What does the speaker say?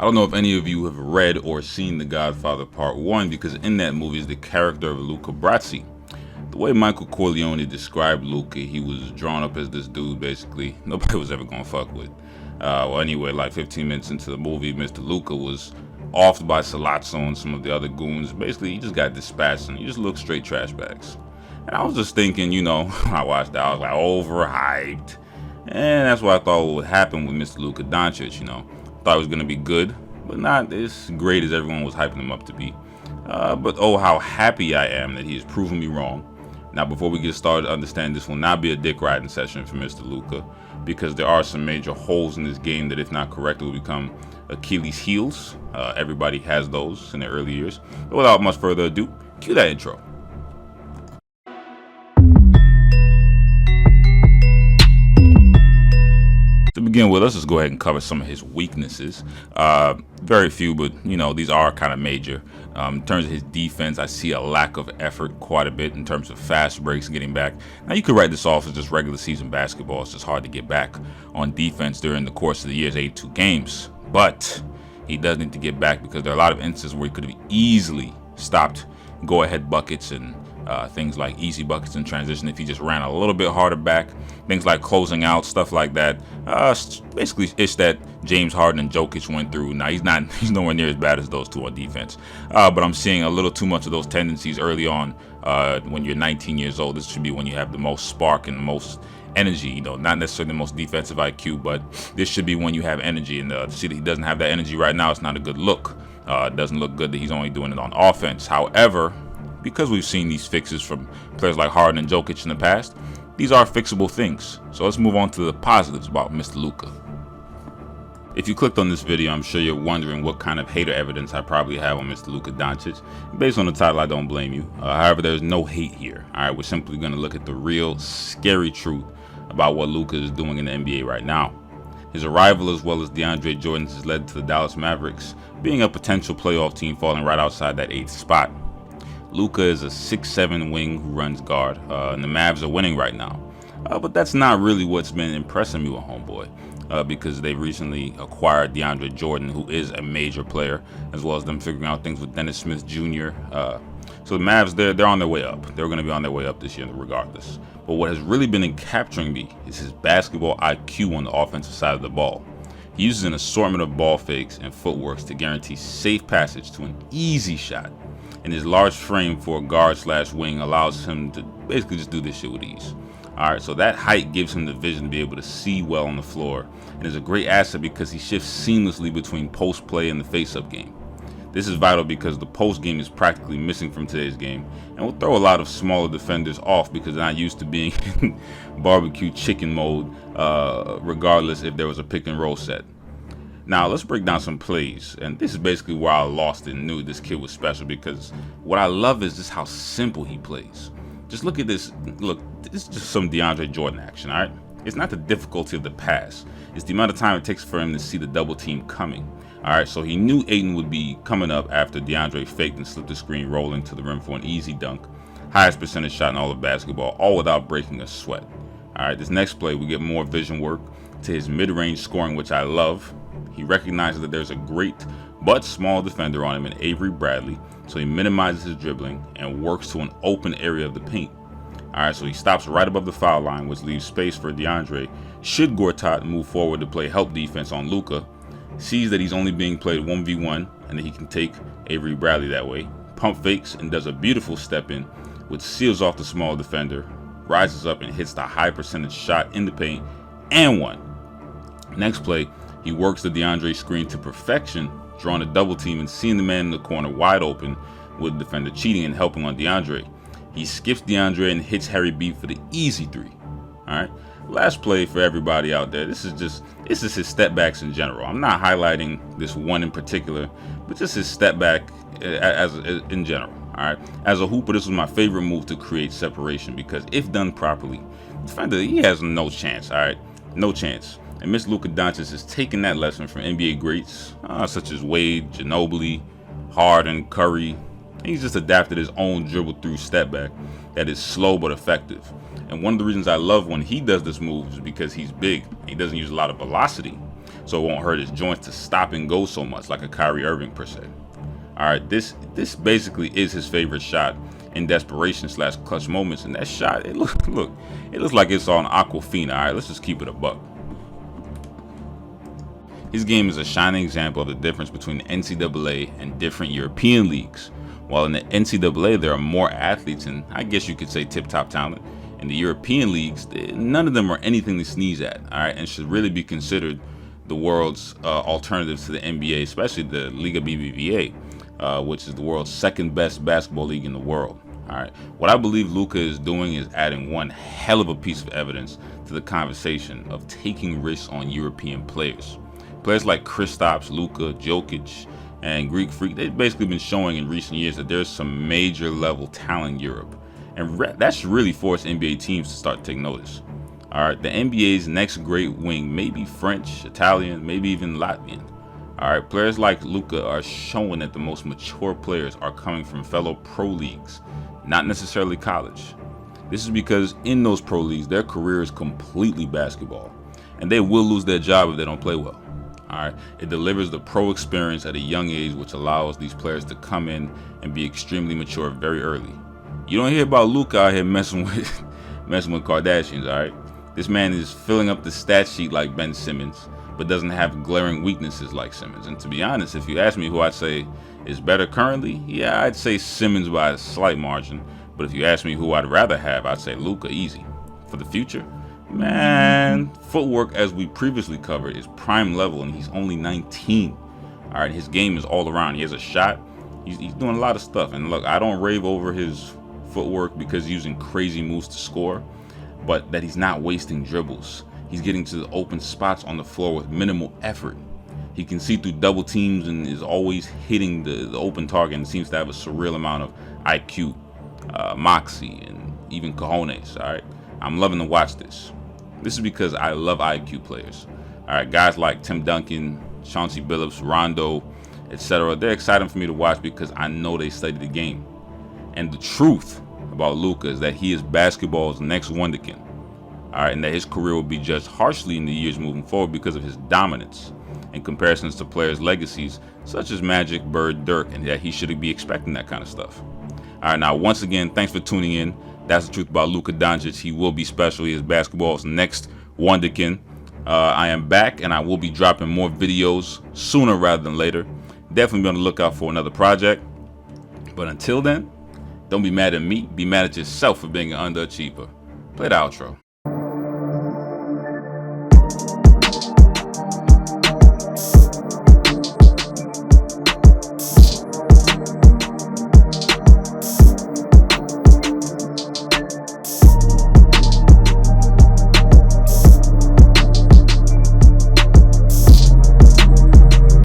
I don't know if any of you have read or seen The Godfather Part 1, because in that movie is the character of Luca Brasi. The way Michael Corleone described Luca, he was drawn up as this dude basically nobody was ever gonna fuck with. Well, anyway, like 15 minutes into the movie, Mr. Luca was offed by Salazzo and some of the other goons. Basically, he just got dispatched and he just looked straight trash bags. And I was just thinking, when I watched that, I was like, overhyped. And that's what I thought would happen with Mr. Luka Doncic, Thought it was going to be good, but not as great as everyone was hyping him up to be. But oh, how happy I am that he has proven me wrong. Now, before we get started, understand this will not be a dick riding session for Mr. Luka, because there are some major holes in this game that, if not corrected, will become Achilles' heels. Everybody has those in their early years. But without much further ado, cue that intro. To begin with, let's just go ahead and cover some of his weaknesses. Very few, but these are kind of major. In terms of his defense, I see a lack of effort quite a bit in terms of fast breaks and getting back. Now, you could write this off as just regular season basketball. It's just hard to get back on defense during the course of the year's 82 games. But he does need to get back, because there are a lot of instances where he could have easily stopped go-ahead buckets and things like easy buckets in transition if he just ran a little bit harder back. Things like closing out, stuff like that. Basically, it's that James Harden and Jokic went through. Now, he's nowhere near as bad as those two on defense. But I'm seeing a little too much of those tendencies early on. When you're 19 years old, this should be when you have the most spark and the most energy. Not necessarily the most defensive IQ, but this should be when you have energy. And to see that he doesn't have that energy right now, it's not a good look. It doesn't look good that he's only doing it on offense. However, because we've seen these fixes from players like Harden and Jokic in the past, these are fixable things. So let's move on to the positives about Mr. Luka. If you clicked on this video, I'm sure you're wondering what kind of hater evidence I probably have on Mr. Luka Doncic. Based on the title, I don't blame you. However, there's no hate here. All right, we're simply going to look at the real scary truth about what Luka is doing in the NBA right now. His arrival, as well as Deandre Jordan, has led to the Dallas Mavericks being a potential playoff team falling right outside that 8th spot. Luka is a 6'7" wing who runs guard, and the Mavs are winning right now. But that's not really what's been impressing me with homeboy, because they recently acquired Deandre Jordan, who is a major player, as well as them figuring out things with Dennis Smith Jr. So the Mavs, they're on their way up. They're going to be on their way up this year regardless. But what has really been capturing me is his basketball IQ on the offensive side of the ball. He uses an assortment of ball fakes and footworks to guarantee safe passage to an easy shot. And his large frame for a guard/wing allows him to basically just do this shit with ease. Alright, so that height gives him the vision to be able to see well on the floor, and is a great asset because he shifts seamlessly between post play and the face-up game. This is vital because the post game is practically missing from today's game, and will throw a lot of smaller defenders off because they're not used to being in barbecue chicken mode, regardless if there was a pick and roll set. Now, let's break down some plays, and this is basically where I lost and knew this kid was special, because what I love is just how simple he plays. Just look at this. Look, this is just some Deandre Jordan action, all right? It's not the difficulty of the pass. It's the amount of time it takes for him to see the double team coming. All right, so he knew Ayton would be coming up after Deandre faked and slipped the screen, rolling to the rim for an easy dunk. Highest percentage shot in all of basketball, all without breaking a sweat. All right, this next play, we get more vision work to his mid-range scoring, which I love. He recognizes that there's a great but small defender on him in Avery Bradley, so he minimizes his dribbling and works to an open area of the paint. Alright, so he stops right above the foul line, which leaves space for Deandre. Should Gortat move forward to play help defense on Luka, sees that he's only being played 1v1 and that he can take Avery Bradley that way, pump fakes and does a beautiful step in, which seals off the small defender, rises up and hits the high percentage shot in the paint, and one. Next play, he works the Deandre screen to perfection, drawing a double team and seeing the man in the corner wide open with the defender cheating and helping on Deandre. He skips Deandre and hits Harry B for the easy three. Alright, last play for everybody out there. This is his step backs in general. I'm not highlighting this one in particular, but just his step back as in general. Alright, as a hooper, this was my favorite move to create separation, because if done properly, the defender, he has no chance. Alright, no chance. And Mr. Luka Doncic has taken that lesson from NBA greats such as Wade, Ginobili, Harden, Curry. He's just adapted his own dribble through step back that is slow but effective. And one of the reasons I love when he does this move is because he's big. He doesn't use a lot of velocity. so it won't hurt his joints to stop and go so much like a Kyrie Irving per se. All right, this basically is his favorite shot in desperation / clutch moments, and that shot, it looks like it's on Aquafina. All right, let's just keep it a buck. His game is a shining example of the difference between the NCAA and different European leagues. While in the NCAA there are more athletes and I guess you could say tip-top talent, in the European leagues, none of them are anything to sneeze at, all right, and should really be considered the world's alternatives to the NBA, especially the Liga BBVA, which is the world's second best basketball league in the world. All right, what I believe Luka is doing is adding one hell of a piece of evidence to the conversation of taking risks on European players. Players like Kristaps, Luka, Jokic, and Greek Freak, they've basically been showing in recent years that there's some major level talent in Europe. And that's really forced NBA teams to start taking notice. All right, the NBA's next great wing may be French, Italian, maybe even Latvian. All right, players like Luka are showing that the most mature players are coming from fellow pro leagues, not necessarily college. This is because in those pro leagues, their career is completely basketball, and they will lose their job if they don't play well. All right, it delivers the pro experience at a young age, which allows these players to come in and be extremely mature very early. You don't hear about Luka out here messing with Kardashians, all right? This man is filling up the stat sheet like Ben Simmons, but doesn't have glaring weaknesses like Simmons. And to be honest, if you ask me who I'd say is better currently, yeah, I'd say Simmons by a slight margin. But if you ask me who I'd rather have, I'd say Luka easy. For the future, man, footwork, as we previously covered, is prime level, and he's only 19. All right, his game is all around. He has a shot. He's doing a lot of stuff. And look, I don't rave over his footwork because he's using crazy moves to score, but that he's not wasting dribbles. He's getting to the open spots on the floor with minimal effort. He can see through double teams and is always hitting the open target and seems to have a surreal amount of IQ, moxie, and even cojones. All right, I'm loving to watch this. This is because I love IQ players. All right, guys like Tim Duncan, Chauncey Billups, Rondo, etc. They're exciting for me to watch because I know they study the game. And the truth about Luka is that he is basketball's next wonderkin. All right, and that his career will be judged harshly in the years moving forward because of his dominance in comparisons to players' legacies such as Magic, Bird, Dirk, and that he should be expecting that kind of stuff. All right, now once again, thanks for tuning in. That's the truth about Luka Doncic. He will be special. He is basketball's next wonderkin. I am back, and I will be dropping more videos sooner rather than later. Definitely be on the lookout for another project. But until then, don't be mad at me. Be mad at yourself for being an underachiever. Play the outro.